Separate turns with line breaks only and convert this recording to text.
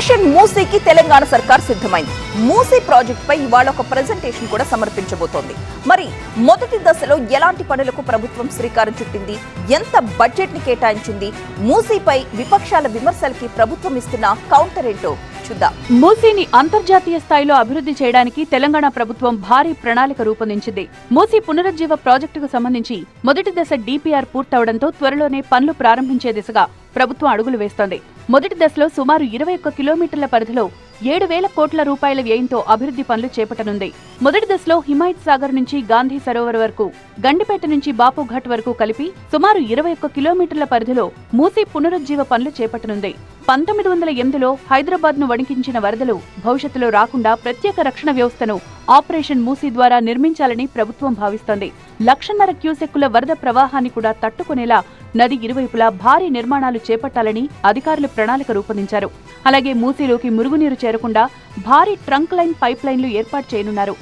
Operation మూసీకి Telangana సర్కార్ సిద్ధమైంది. Musi project పై ఇవాళ ఒక ప్రెజెంటేషన్ కూడా సమర్పించబోతోంది. మరి మొదటి దశలో ఎలాంటి పనులకు ప్రభుత్వం శ్రీకారం చుట్టింది, ఎంత బడ్జెట్ ని కేటాయించింది, మూసీపై విపక్షాల విమర్శలకి ప్రభుత్వం ఇస్తున్న కౌంటర్ ఏంటో చూద్దాం.
మూసీని అంతర్జాతీయ స్థాయిలో అభివృద్ధి చేయడానికి తెలంగాణ ప్రభుత్వం భారీ ప్రణాళిక రూపొందించింది. మూసీ పునరుజ్జీవ ప్రాజెక్టుకు సంబంధించి మొదటి దశ డిపిఆర్ పూర్తవడంతో త్వరలోనే పనులు ప్రారంభించే దిశగా ప్రభుత్వం అడుగులు వేస్తోంది. మొదటి దశలో సుమారు 21 కిలోమీటర్ల పరిధిలో 7,000 కోట్ల రూపాయల వ్యయంతో అభివృద్ధి పనులు చేపట్టనుంది. మొదటి దశలో హిమాయత్ సాగర్ నుంచి గాంధీ సరోవర్ వరకు, గండిపేట నుంచి బాపుఘాట్ వరకు కలిపి సుమారు 21 కిలోమీటర్ల పరిధిలో మూసీ పునరుజ్జీవ పనులు చేపట్టనుంది. 1908లో హైదరాబాద్ ను వణికించిన వరదలు భవిష్యత్తులో రాకుండా ప్రత్యేక రక్షణ వ్యవస్థను ఆపరేషన్ మూసీ ద్వారా నిర్మించాలని ప్రభుత్వం భావిస్తోంది. 1,50,000 క్యూసెక్కుల వరద ప్రవాహాన్ని కూడా తట్టుకునేలా నది ఇరువైపులా భారీ నిర్మాణాలు చేపట్టాలని అధికారులు ప్రణాళిక రూపొందించారు. అలాగే మూసీలోకి మురుగునీరు చేరకుండా భారీ ట్రంక్ లైన్ పైప్ లైన్లు ఏర్పాటు చేయనున్నారు.